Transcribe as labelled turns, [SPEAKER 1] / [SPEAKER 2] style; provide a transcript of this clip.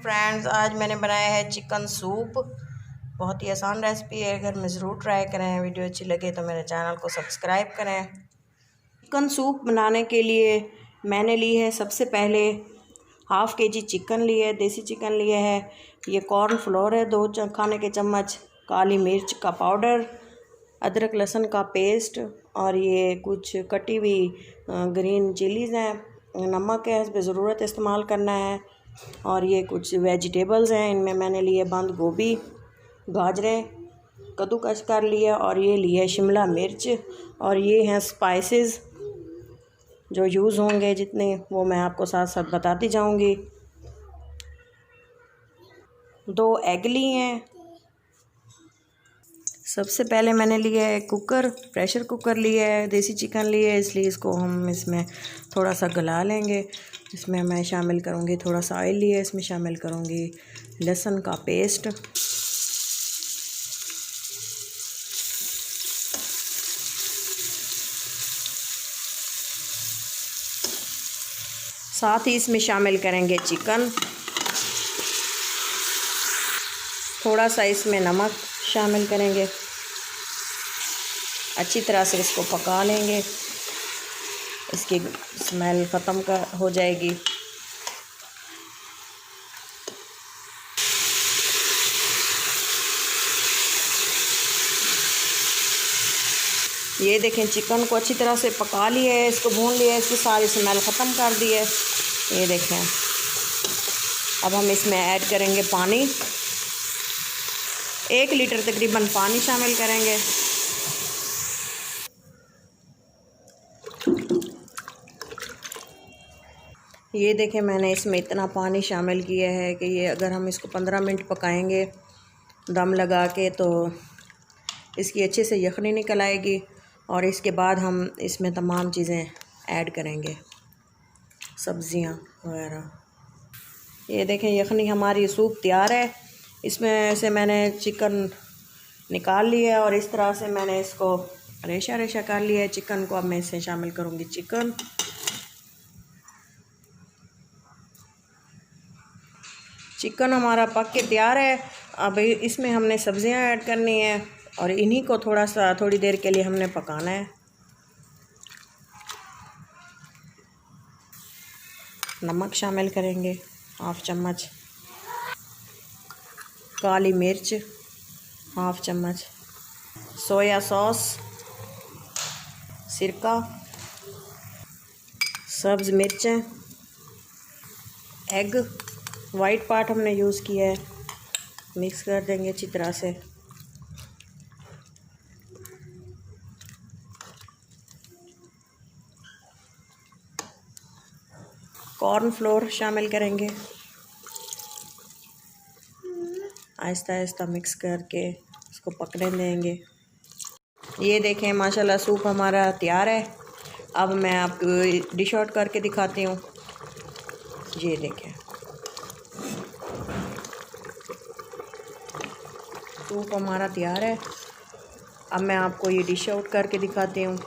[SPEAKER 1] Friends, आज मैंने बनाया है चिकन सूप। बहुत ही आसान रेसिपी है, घर में ज़रूर ट्राई करें। वीडियो अच्छी लगे तो मेरे चैनल को सब्सक्राइब करें। चिकन सूप बनाने के लिए मैंने ली है सबसे पहले हाफ़ के जी चिकन ली है, देसी चिकन लिया है। ये कॉर्न फ्लोर है 2 खाने के चम्मच, काली मिर्च का पाउडर, अदरक लहसुन का पेस्ट और ये कुछ कटी हुई ग्रीन चिलीज़ हैं। नमक है, हस्ब ज़रूरत इस्तेमाल करना है। और ये कुछ वेजिटेबल्स हैं, इनमें मैंने लिए बंद गोभी, गाजरें कद्दूकस कर लिया और ये लिए शिमला मिर्च। और ये हैं स्पाइसेस जो यूज़ होंगे जितने, वो मैं आपको साथ साथ बताती जाऊंगी। 2 एग लिए हैं। सबसे पहले मैंने लिया है कुकर, प्रेशर कुकर लिया है, देसी चिकन लिया है, इसलिए इसको हम इसमें थोड़ा सा गला लेंगे। इसमें मैं शामिल करूँगी थोड़ा सा ऑयल लिया है, इसमें शामिल करूँगी लहसुन का पेस्ट, साथ ही इसमें शामिल करेंगे चिकन, थोड़ा सा इसमें नमक शामिल करेंगे। अच्छी तरह से इसको पका लेंगे, इसकी स्मेल ख़त्म हो जाएगी। ये देखें, चिकन को अच्छी तरह से पका लिया है, इसको भून लिया है, इसकी सारी स्मेल ख़त्म कर दी है। ये देखें, अब हम इसमें ऐड करेंगे पानी। 1 लीटर तकरीबन पानी शामिल करेंगे। ये देखें, मैंने इसमें इतना पानी शामिल किया है कि ये अगर हम इसको 15 मिनट पकाएंगे दम लगा के तो इसकी अच्छे से यखनी निकल आएगी। और इसके बाद हम इसमें तमाम चीज़ें ऐड करेंगे, सब्ज़ियाँ वगैरह। ये देखें, यखनी हमारी सूप तैयार है। इसमें से मैंने चिकन निकाल लिया और इस तरह से मैंने इसको रेशा रेशा कर लिया है चिकन को। अब मैं इसमें शामिल करूँगी चिकन। चिकन हमारा पक के तैयार है। अब इसमें हमने सब्ज़ियां ऐड करनी है और इन्हीं को थोड़ी देर के लिए हमने पकाना है। नमक शामिल करेंगे हाफ़ चम्मच, काली मिर्च हाफ़ चम्मच, सोया सॉस, सिरका, सब्ज़ मिर्चें, एग वाइट पार्ट हमने यूज़ किया है। मिक्स कर देंगे अच्छी तरह से। कॉर्न फ्लोर शामिल करेंगे, आहिस्ता आहिस्ता मिक्स करके इसको पकने देंगे। ये देखें, माशाल्लाह सूप हमारा तैयार है। अब मैं आपको डिश आउट करके दिखाती हूँ। ये देखें, सूप हमारा तैयार है। अब मैं आपको ये डिश आउट करके दिखाती हूँ।